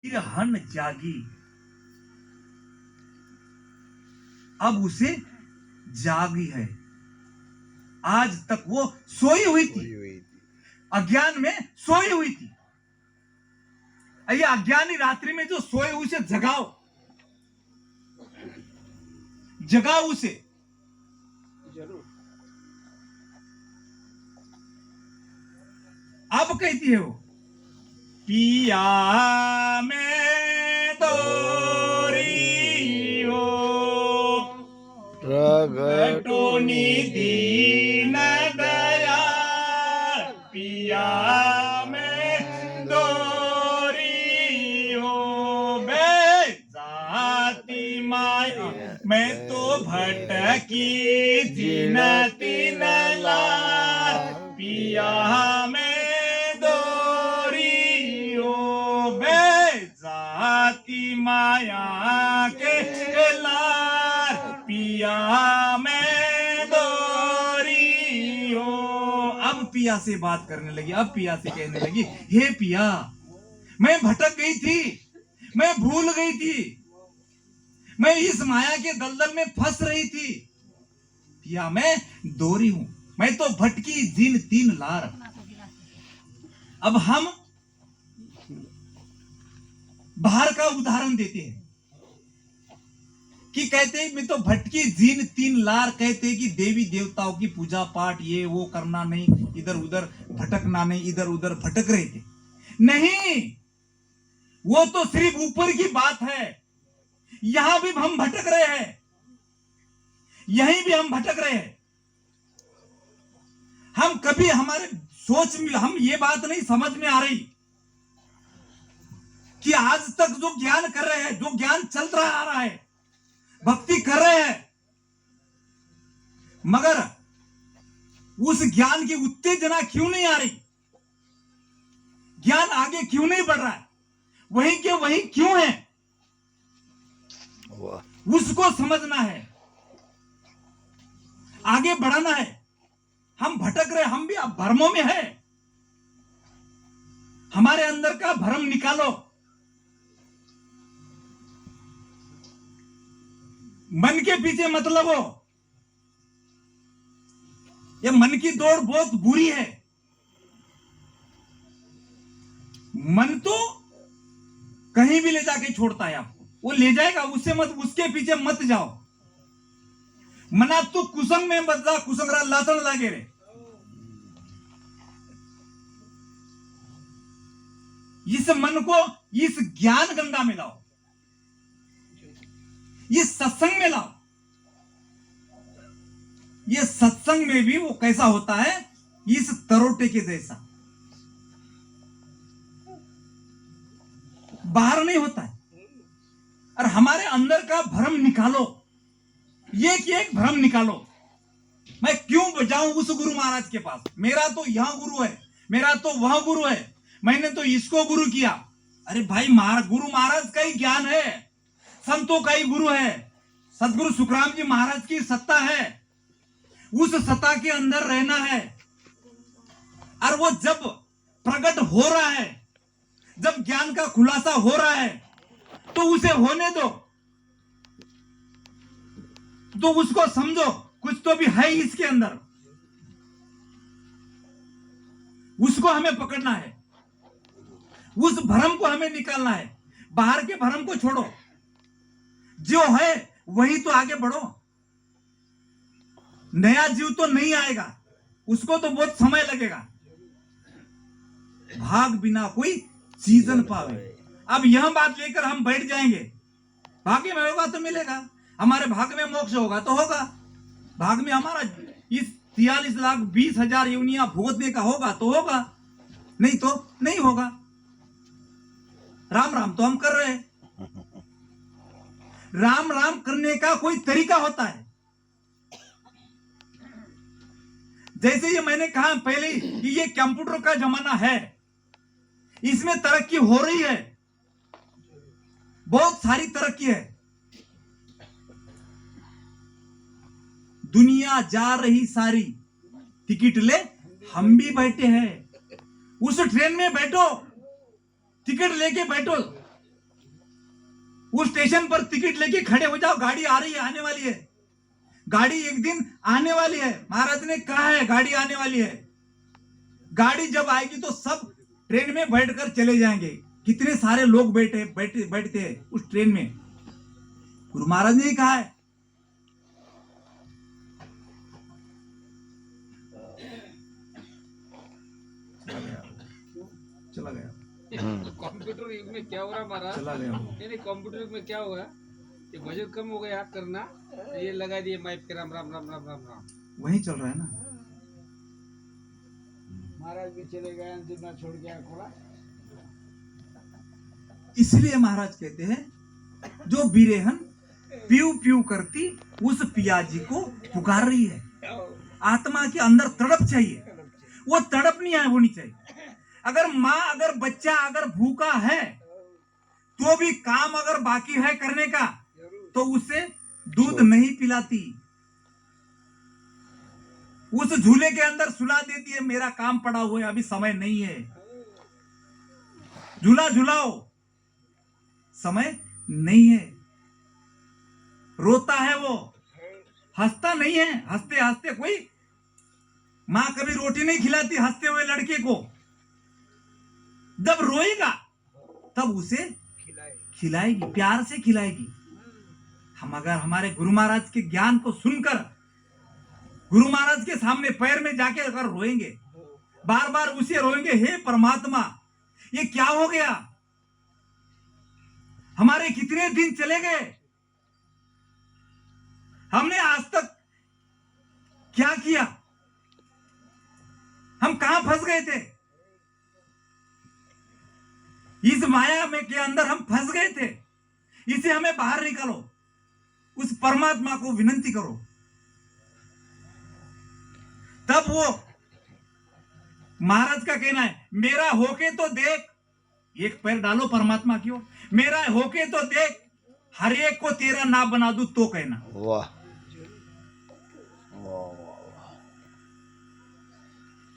हन जागी, अब उसे जागी है। आज तक वो सोई हुई थी, अज्ञान में सोई हुई थी। ये अज्ञानी रात्रि में जो सोए उसे जगाओ, जगाओ उसे। जरूर। अब कहती है वो, पिया में तोरी हो प्रगटोनी दीन दया, पिया में तोरी हो बे जाति माया, मैं तो भटकी दिन तीन लार, पिया में माया के लार, पिया में दोरी हो। अब पिया से बात करने लगी, अब पिया से कहने लगी, हे पिया, मैं भटक गई थी, मैं भूल गई थी, मैं इस माया के दलदल में फंस रही थी। पिया मैं दोरी हूं, मैं तो भटकी दिन तीन लार। अब हम बाहर का उदाहरण देते हैं कि कहते हैं मैं तो भटकी जीन तीन लार, कहते हैं कि देवी देवताओं की पूजा पाठ ये वो करना नहीं, इधर उधर भटकना नहीं, इधर उधर भटक रहे थे। नहीं, वो तो सिर्फ ऊपर की बात है। यहां भी हम भटक रहे हैं, यहीं भी हम भटक रहे हैं। हम कभी हमारे सोच में हम ये बात नहीं समझ में आ रही कि आज तक जो ज्ञान कर रहे हैं, जो ज्ञान चल रहा आ रहा है, भक्ति कर रहे हैं, मगर उस ज्ञान की उत्तेजना क्यों नहीं आ रही? ज्ञान आगे क्यों नहीं बढ़ रहा है? वहीं के वहीं क्यों है? उसको समझना है, आगे बढ़ाना है। हम भटक रहे, हम भी अब भ्रमों में है। हमारे अंदर का भ्रम निकालो। मन के पीछे मत लगो। ये मन की दौड़ बहुत बुरी है। मन तो कहीं भी ले जाके छोड़ता है आपको, वो ले जाएगा, उससे मत, उसके पीछे मत जाओ। मना तू कुसंग में मत जा, कुसंगरा लाचन लागे रे। इस मन को इस ज्ञान गंगा में लाओ, ये सत्संग में लाओ। ये सत्संग में भी वो कैसा होता है, इस तरोटे के जैसा, बाहर नहीं होता है। और हमारे अंदर का भ्रम निकालो, एक भ्रम निकालो। मैं क्यों जाऊं उस गुरु महाराज के पास? मेरा तो यहां गुरु है, मेरा तो वहां गुरु है, मैंने तो इसको गुरु किया। अरे भाई, गुरु महाराज का ही ज्ञान है, संतों का ही गुरु है। सदगुरु सुखराम जी महाराज की सत्ता है, उस सत्ता के अंदर रहना है। और वो जब प्रकट हो रहा है, जब ज्ञान का खुलासा हो रहा है, तो उसे होने दो, तो उसको समझो, कुछ तो भी है इसके अंदर, उसको हमें पकड़ना है, उस भ्रम को हमें निकालना है। बाहर के भ्रम को छोड़ो, जो है वही तो आगे बढ़ो। नया जीव तो नहीं आएगा, उसको तो बहुत समय लगेगा। भाग बिना कोई सीजन पावे। अब यह बात लेकर हम बैठ जाएंगे, भाग्य में होगा तो मिलेगा, हमारे भाग में मोक्ष होगा तो होगा, भाग में हमारा इस 43,20,000 योनियां भुगतने का होगा तो होगा, नहीं तो नहीं होगा। राम राम तो हम कर रहे हैं। राम राम करने का कोई तरीका होता है। जैसे ये मैंने कहा पहले कि ये कंप्यूटर का जमाना है, इसमें तरक्की हो रही है, बहुत सारी तरक्की है। दुनिया जा रही सारी, टिकट ले, हम भी बैठे हैं। उस ट्रेन में बैठो, टिकट लेके बैठो, उस स्टेशन पर टिकट लेके खड़े हो जाओ, गाड़ी आ रही है, आने वाली है, गाड़ी एक दिन आने वाली है। महाराज ने कहा है गाड़ी आने वाली है। गाड़ी जब आएगी तो सब ट्रेन में बैठकर चले जाएंगे। कितने सारे लोग बैठते हैं उस ट्रेन में। गुरु महाराज ने कहा है। चला गया कंप्यूटर युग में क्या हो रहा महाराज? चला गया वो। नहीं कंप्यूटर युग में क्या हुआ? ये बजट कम हो गया करना, ये लगा दिए माइक के राम राम राम राम राम राम। वही चल रहा है ना। महाराज भी चले गए, अंतिम छोड़ गया कोड़ा। इसलिए महाराज कहते हैं जो बिरेहन प्यू प्यू करती उस पियाजी को पुकार रही है। आत्मा के अंदर तड़प चाहिए, वो तड़प नहीं होनी चाहिए। अगर माँ अगर बच्चा अगर भूखा है तो भी काम अगर बाकी है करने का तो उसे दूध नहीं पिलाती, उस झूले के अंदर सुला देती है, मेरा काम पड़ा हुआ है अभी समय नहीं है, झूला झूलाओ, समय नहीं है। रोता है वो, हंसता नहीं है। हंसते हंसते कोई मां कभी रोटी नहीं खिलाती हंसते हुए लड़के को। जब रोएगा तब उसे खिलाएगी, प्यार से खिलाएगी। हम अगर हमारे गुरु महाराज के ज्ञान को सुनकर गुरु महाराज के सामने पैर में जाके अगर रोएंगे, बार बार उसे रोएंगे, हे परमात्मा ये क्या हो गया, हमारे कितने दिन चले गए, हमने आज तक क्या किया, हम कहां फंस गए थे, इस माया में के अंदर हम फंस गए थे, इसे हमें बाहर निकालो। उस परमात्मा को विनती करो, तब वो महाराज का कहना है मेरा होके तो देख, एक पैर डालो परमात्मा की ओर, मेरा होके तो देख, हर एक को तेरा ना बना दूं तो कहना। वाह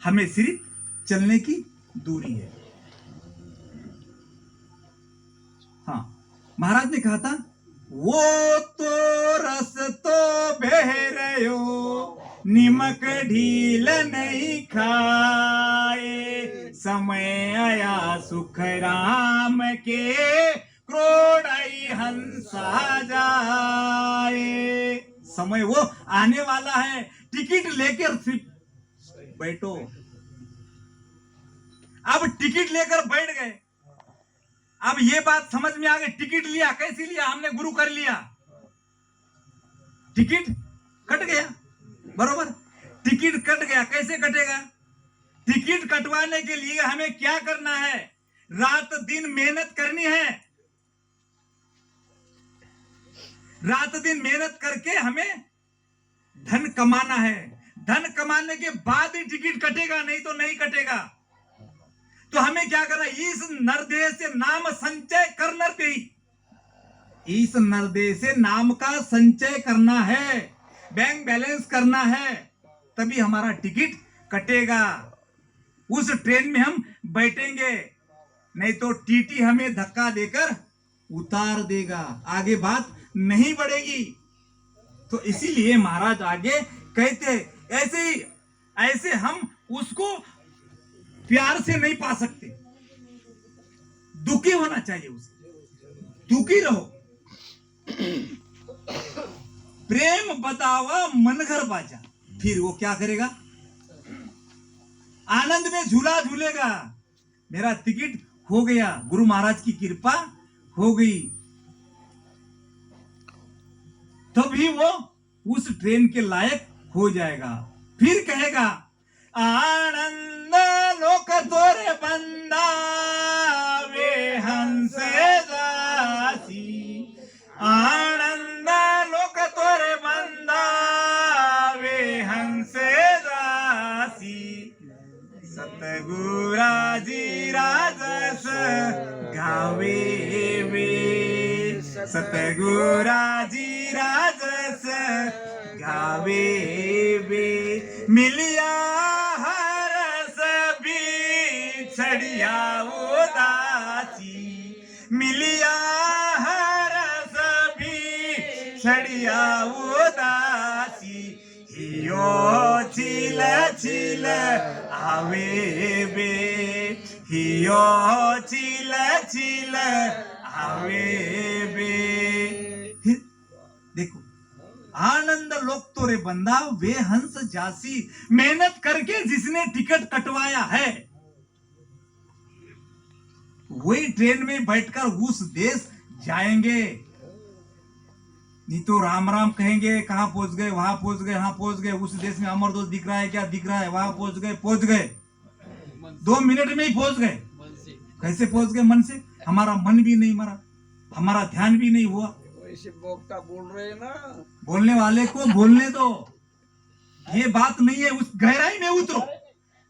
हमें सिर्फ चलने की दूरी है। हाँ, महाराज ने कहा था वो तो रस तो बह रयो, निमक ढील नहीं खाए, समय आया सुख राम के, क्रोड़ाई हंसा जाए। समय वो आने वाला है, टिकट लेकर सिर्फ बैठो। अब टिकट लेकर बैठ गए, अब ये बात समझ में आ गई, टिकट लिया कैसे लिया, हमने गुरु कर लिया, टिकट कट गया, बरोबर, टिकट कट गया, कैसे कटेगा, टिकट कटवाने के लिए हमें क्या करना है, रात दिन मेहनत करनी है, रात दिन मेहनत करके हमें धन कमाना है, धन कमाने के बाद ही टिकट कटेगा, नहीं तो नहीं कटेगा। तो हमें क्या करना है, इस नरदेह से नाम संचय कर नरदेही, इस नरदेह से नाम का संचय करना है, बैंक बैलेंस करना है, तभी हमारा टिकट कटेगा, उस ट्रेन में हम बैठेंगे, नहीं तो टीटी हमें धक्का देकर उतार देगा, आगे बात नहीं बढ़ेगी। तो इसीलिए महाराज आगे कहते ऐसे ही, ऐसे हम उसको प्यार से नहीं पा सकते, दुखी होना चाहिए, उसे दुखी रहो। प्रेम बतावा मन घर बाजा, फिर वो क्या करेगा, आनंद में झूला झूलेगा, मेरा टिकट हो गया, गुरु महाराज की कृपा हो गई, तभी वो उस ट्रेन के लायक हो जाएगा। फिर कहेगा आनंद लोक तोरे बंदा वे हंस दासी, आनंद लोक तोरे बंदा वे हंस दासी, सतगुरा जी राजस गावे वे, सतगुरा जी राजस गावे वे, मिलिया छड़िया उदासी, मिलिया हर छड़िया उदासी हियो चिल चिल आवे बे हियो चिल चिल आवे बे। देखो आनंद लोक तो रे बंदा वे हंस जासी, मेहनत करके जिसने टिकट कटवाया है वही ट्रेन में बैठकर उस देश जाएंगे। नहीं तो राम राम कहेंगे, कहां पहुंच गए, वहां पहुंच गए, यहां पहुंच गए, उस देश में अमर दोस्त दिख रहा है क्या, दिख रहा है, वहां पहुंच गए 2 मिनट में ही पहुंच गए। कैसे पहुंच गए? मन से। हमारा मन भी नहीं मरा, हमारा ध्यान भी नहीं हुआ। वैसे वक्ता बोल रहे हैं ना, बोलने वाले को बोलने दो, ये बात नहीं है। उस गहराई में उतरो,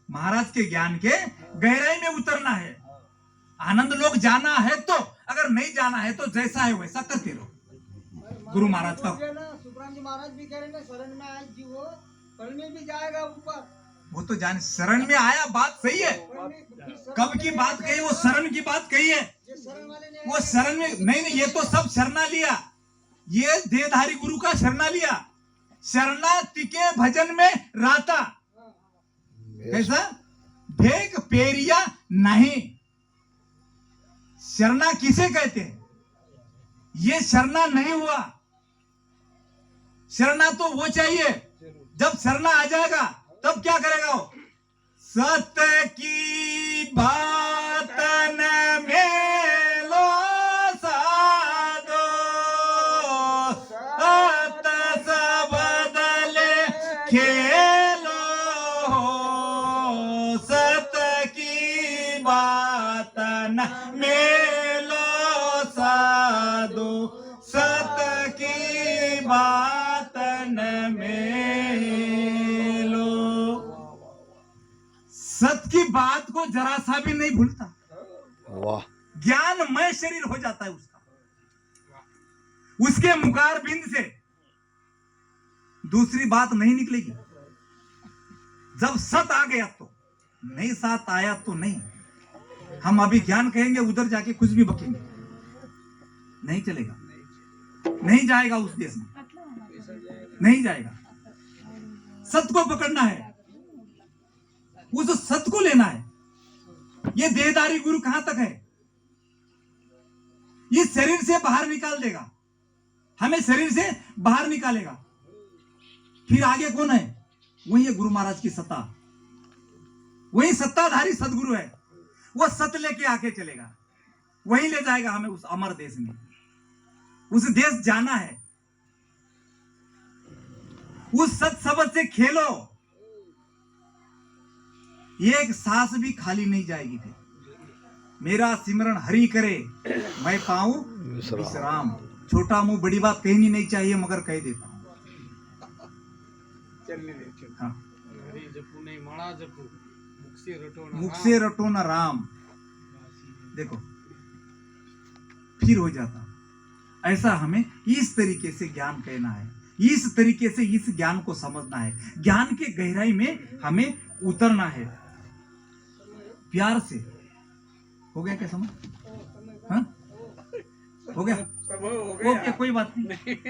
महाराज के ज्ञान के गहराई में उतरना है। आनंद लोग जाना है तो, अगर नहीं जाना है तो जैसा है वैसा करते रहो। गुरु महाराज का सुब्रमण्य महाराज भी कह रहे हैं शरण में आज जी वो कल में भी जाएगा ऊपर। वो तो जाने शरण में आया, बात सही है। कब की बात कही? वो शरण की बात कही है। वो शरण में नहीं, ये तो सब शरणा लिया, ये देहधारी गुरु का शरणा लिया। शरणा तिके भजन में राता, कैसा भेग पेरिया नहीं। शरणा किसे कहते हैं? ये शरणा नहीं हुआ। शरणा तो वो चाहिए जब शरणा आ जाएगा तब क्या करेगा वो? सत्य की बात न मेलो साधो, सत सबदले खेलो, सत्य की बात न मेलो साधो, सत्य की बात न मेलो। सत्य की बात को जरा सा भी नहीं भूलता। वाह, ज्ञानमय शरीर हो जाता है उसका। उसके मुखार बिंद से दूसरी बात नहीं निकलेगी। जब सत आ गया तो नहीं, साथ आया तो नहीं। हम अभी ज्ञान कहेंगे, उधर जाके कुछ भी बकेंगे, नहीं चलेगा, नहीं जाएगा उस देश में, नहीं जाएगा। सत्य को पकड़ना है, उस सत्य को लेना है। ये देहधारी गुरु कहां तक है? ये शरीर से बाहर निकाल देगा, हमें शरीर से बाहर निकालेगा। फिर आगे कौन है? वही है गुरु महाराज की सत्ता, वही सत्ताधारी सदगुरु है। वो सत्य लेके आके चलेगा, वही ले जाएगा हमें उस अमर देश में। उस देश जाना है, उस सत शब्द से खेलो। एक सांस भी खाली नहीं जाएगी। फिर मेरा सिमरन हरि करे, मैं पाऊं विश्राम। छोटा मुंह बड़ी बात कहनी नहीं चाहिए, मगर कह देता हूं। चलने दे, चल। हाँ। हरि जपू नहीं माणा जपू, मुख से रटो ना राम। देखो फिर हो जाता। ऐसा हमें इस तरीके से ज्ञान कहना है, इस तरीके से इस ज्ञान को समझना है। ज्ञान के गहराई में हमें उतरना है, प्यार से। हो गया क्या समझ? हाँ? हो गया? सब हो गया। ओके, कोई बात नहीं।